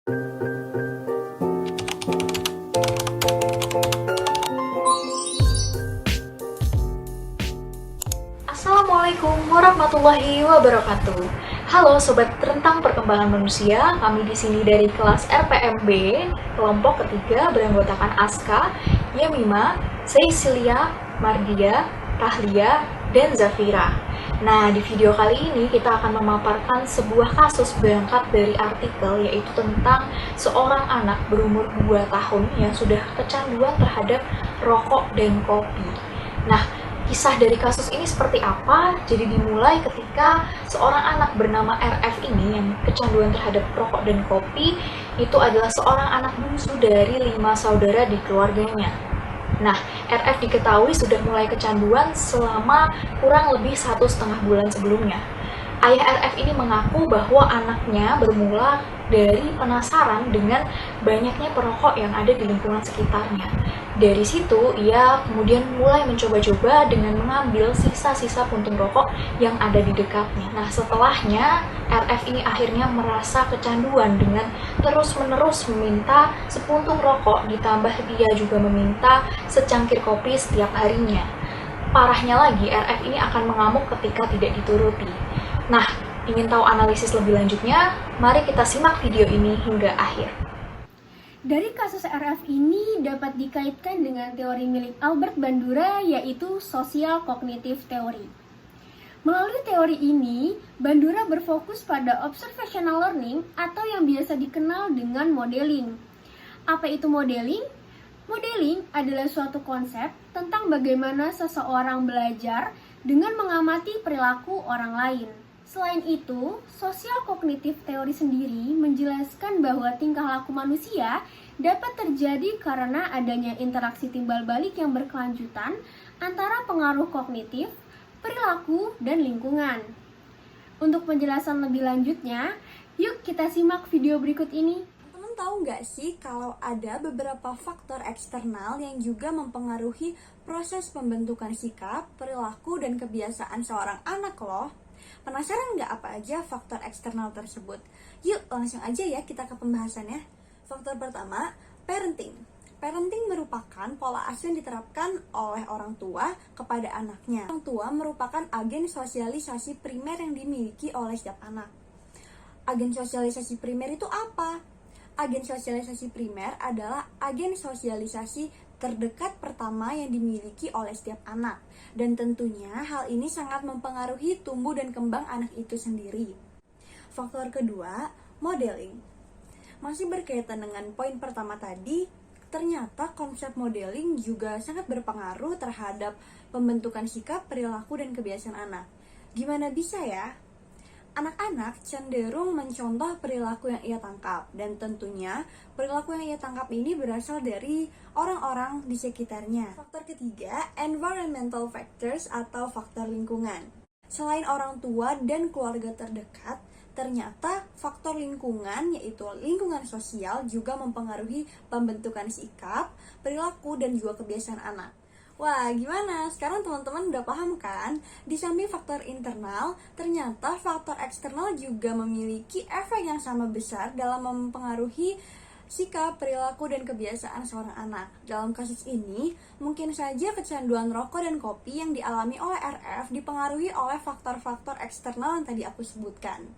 Assalamualaikum warahmatullahi wabarakatuh. Halo sobat tentang perkembangan manusia, kami di sini dari kelas RPMB, kelompok ketiga beranggotakan Aska, Yamima, Cecilia, Mardia, Tahlia, dan Zafira. Nah, di video kali ini kita akan memaparkan sebuah kasus berangkat dari artikel, yaitu tentang seorang anak berumur 2 tahun yang sudah kecanduan terhadap rokok dan kopi. Nah, kisah dari kasus ini seperti apa? Jadi dimulai ketika seorang anak bernama RF ini yang kecanduan terhadap rokok dan kopi itu adalah seorang anak bungsu dari 5 saudara di keluarganya. Nah, RF diketahui sudah mulai kecanduan selama kurang lebih 1,5 bulan sebelumnya. Ayah RF ini mengaku bahwa anaknya bermula dari penasaran dengan banyaknya perokok yang ada di lingkungan sekitarnya. Dari situ, ia kemudian mulai mencoba-coba dengan mengambil sisa-sisa puntung rokok yang ada di dekatnya. Nah, setelahnya, RF ini akhirnya merasa kecanduan dengan terus-menerus meminta sepuntung rokok, ditambah dia juga meminta secangkir kopi setiap harinya. Parahnya lagi, RF ini akan mengamuk ketika tidak dituruti. Nah, ingin tahu analisis lebih lanjutnya? Mari kita simak video ini hingga akhir. Dari kasus RF ini dapat dikaitkan dengan teori milik Albert Bandura, yaitu Social Cognitive Theory. Melalui teori ini, Bandura berfokus pada observational learning atau yang biasa dikenal dengan modeling. Apa itu modeling? Modeling adalah suatu konsep tentang bagaimana seseorang belajar dengan mengamati perilaku orang lain. Selain itu, Social Cognitive Theory sendiri menjelaskan bahwa tingkah laku manusia dapat terjadi karena adanya interaksi timbal balik yang berkelanjutan antara pengaruh kognitif, perilaku, dan lingkungan. Untuk penjelasan lebih lanjutnya, yuk kita simak video berikut ini. Teman-teman tahu nggak sih kalau ada beberapa faktor eksternal yang juga mempengaruhi proses pembentukan sikap, perilaku, dan kebiasaan seorang anak loh? Penasaran nggak apa aja faktor eksternal tersebut? Yuk langsung aja ya kita ke pembahasannya. Faktor pertama, parenting. Parenting merupakan pola asuh yang diterapkan oleh orang tua kepada anaknya. Orang tua merupakan agen sosialisasi primer yang dimiliki oleh setiap anak. Agen sosialisasi primer itu apa? Agen sosialisasi primer adalah agen sosialisasi terdekat pertama yang dimiliki oleh setiap anak. Dan tentunya hal ini sangat mempengaruhi tumbuh dan kembang anak itu sendiri. Faktor kedua, modeling. Masih berkaitan dengan poin pertama tadi, ternyata konsep modeling juga sangat berpengaruh terhadap pembentukan sikap, perilaku, dan kebiasaan anak. Gimana bisa ya? Anak-anak cenderung mencontoh perilaku yang ia tangkap, dan tentunya perilaku yang ia tangkap ini berasal dari orang-orang di sekitarnya. Faktor ketiga, environmental factors atau faktor lingkungan. Selain orang tua dan keluarga terdekat, ternyata faktor lingkungan, yaitu lingkungan sosial, juga mempengaruhi pembentukan sikap, perilaku, dan juga kebiasaan anak. Wah, gimana? Sekarang teman-teman udah paham kan? Di samping faktor internal, ternyata faktor eksternal juga memiliki efek yang sama besar dalam mempengaruhi sikap, perilaku, dan kebiasaan seorang anak. Dalam kasus ini, mungkin saja kecanduan rokok dan kopi yang dialami oleh RF dipengaruhi oleh faktor-faktor eksternal yang tadi aku sebutkan.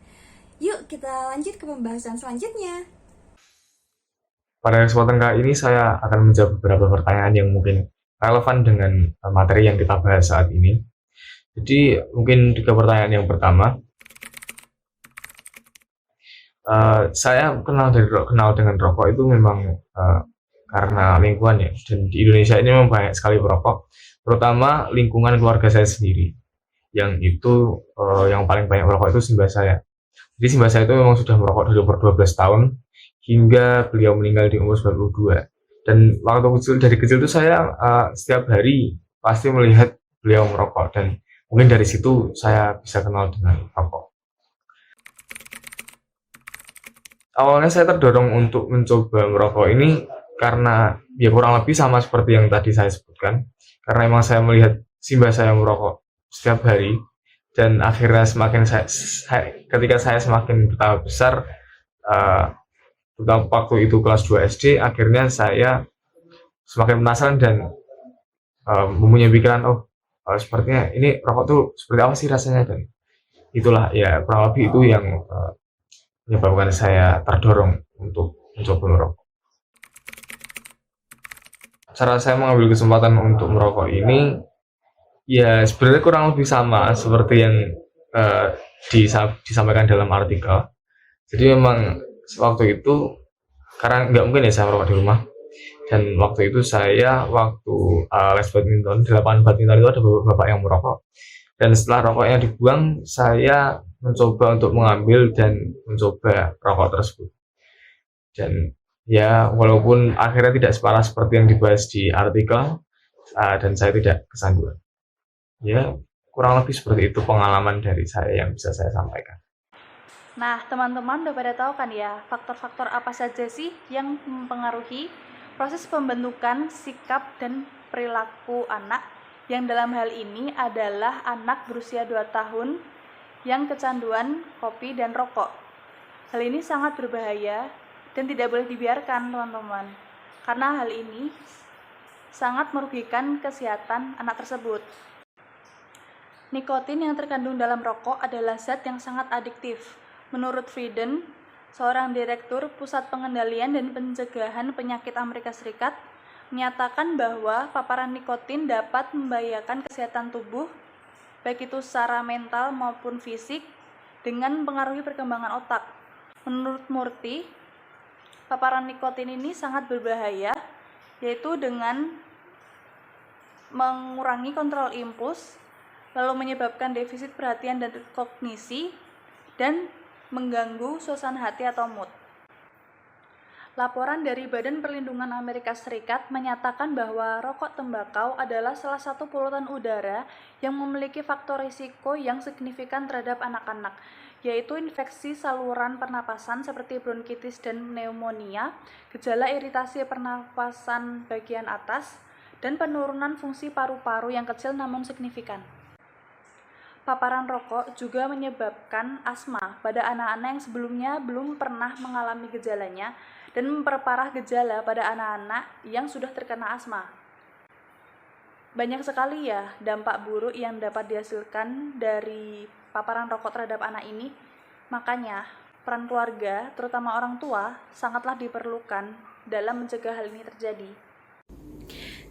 Yuk, kita lanjut ke pembahasan selanjutnya. Pada kesempatan kali ini saya akan menjawab beberapa pertanyaan yang mungkin relevan dengan materi yang kita bahas saat ini. Jadi mungkin 3 pertanyaan yang pertama. Saya kenal dengan rokok itu memang karena lingkungan ya. Dan di Indonesia ini memang banyak sekali perokok, terutama lingkungan keluarga saya sendiri. Yang itu yang paling banyak merokok itu simbah saya. Jadi simbah saya itu memang sudah merokok dari umur 12 tahun hingga beliau meninggal di umur 92. Dan dari kecil itu saya setiap hari pasti melihat beliau merokok, dan mungkin dari situ saya bisa kenal dengan rokok. Awalnya saya terdorong untuk mencoba merokok ini karena ya kurang lebih sama seperti yang tadi saya sebutkan, karena emang saya melihat simbah saya merokok setiap hari, dan akhirnya ketika saya semakin bertambah besar, Terutama waktu itu kelas 2 SD, akhirnya saya semakin penasaran dan mempunyai pikiran, sepertinya ini rokok tuh seperti apa sih rasanya, dan itulah ya kurang lebih itu yang menyebabkan saya terdorong untuk mencoba merokok. Cara saya mengambil kesempatan untuk merokok ini ya sebenarnya kurang lebih sama seperti yang disampaikan dalam artikel. Jadi memang waktu itu karena nggak mungkin ya saya merokok di rumah, dan waktu itu saya les badminton di lapangan badminton itu ada bapak yang merokok, dan setelah rokoknya dibuang saya mencoba untuk mengambil dan mencoba rokok tersebut, dan ya walaupun akhirnya tidak separah seperti yang dibahas di artikel, dan saya tidak kesanduan, ya kurang lebih seperti itu pengalaman dari saya yang bisa saya sampaikan. Nah, teman-teman udah pada tahu kan ya, faktor-faktor apa saja sih yang mempengaruhi proses pembentukan sikap dan perilaku anak, yang dalam hal ini adalah anak berusia 2 tahun yang kecanduan kopi dan rokok. Hal ini sangat berbahaya dan tidak boleh dibiarkan, teman-teman, karena hal ini sangat merugikan kesehatan anak tersebut. Nikotin yang terkandung dalam rokok adalah zat yang sangat adiktif. Menurut Frieden, seorang direktur Pusat Pengendalian dan Pencegahan Penyakit Amerika Serikat, menyatakan bahwa paparan nikotin dapat membahayakan kesehatan tubuh, baik itu secara mental maupun fisik, dengan mempengaruhi perkembangan otak. Menurut Murthy, paparan nikotin ini sangat berbahaya, yaitu dengan mengurangi kontrol impuls, lalu menyebabkan defisit perhatian dan kognisi, dan mengganggu suasana hati atau mood. Laporan dari Badan Perlindungan Amerika Serikat menyatakan bahwa rokok tembakau adalah salah satu polutan udara yang memiliki faktor risiko yang signifikan terhadap anak-anak, yaitu infeksi saluran pernapasan seperti bronkitis dan pneumonia, gejala iritasi pernapasan bagian atas, dan penurunan fungsi paru-paru yang kecil namun signifikan. Paparan rokok juga menyebabkan asma pada anak-anak yang sebelumnya belum pernah mengalami gejalanya, dan memperparah gejala pada anak-anak yang sudah terkena asma. Banyak sekali ya dampak buruk yang dapat dihasilkan dari paparan rokok terhadap anak ini. Makanya peran keluarga, terutama orang tua, sangatlah diperlukan dalam mencegah hal ini terjadi.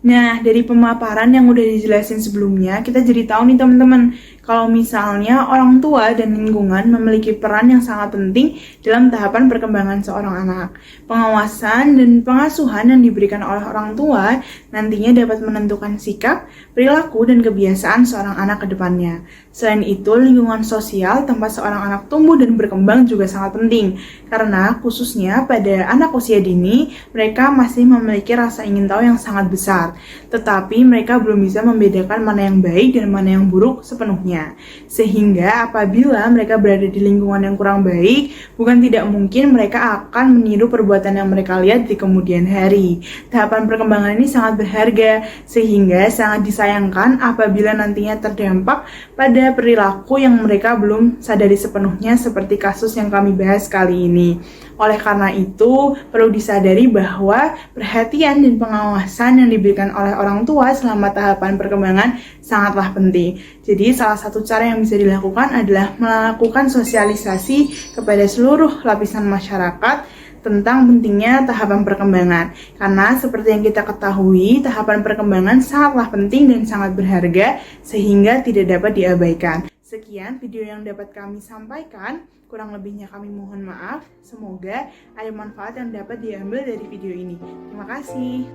Nah, dari pemaparan yang udah dijelasin sebelumnya, kita jadi tahu nih teman-teman, kalau misalnya orang tua dan lingkungan memiliki peran yang sangat penting dalam tahapan perkembangan seorang anak. Pengawasan dan pengasuhan yang diberikan oleh orang tua nantinya dapat menentukan sikap, perilaku, dan kebiasaan seorang anak ke depannya. Selain itu, lingkungan sosial tempat seorang anak tumbuh dan berkembang juga sangat penting, karena khususnya pada anak usia dini, mereka masih memiliki rasa ingin tahu yang sangat besar, tetapi mereka belum bisa membedakan mana yang baik dan mana yang buruk sepenuhnya. Sehingga apabila mereka berada di lingkungan yang kurang baik, bukan tidak mungkin mereka akan meniru perbuatan yang mereka lihat di kemudian hari. Tahapan perkembangan ini sangat berharga, sehingga sangat disayangkan apabila nantinya terdampak pada perilaku yang mereka belum sadari sepenuhnya, seperti kasus yang kami bahas kali ini. Oleh karena itu, perlu disadari bahwa perhatian dan pengawasan yang diberikan oleh orang tua selama tahapan perkembangan sangatlah penting. Jadi, salah satu cara yang bisa dilakukan adalah melakukan sosialisasi kepada seluruh lapisan masyarakat tentang pentingnya tahapan perkembangan. Karena seperti yang kita ketahui, tahapan perkembangan sangatlah penting dan sangat berharga, sehingga tidak dapat diabaikan. Sekian video yang dapat kami sampaikan, kurang lebihnya kami mohon maaf. Semoga ada manfaat yang dapat diambil dari video ini. Terima kasih.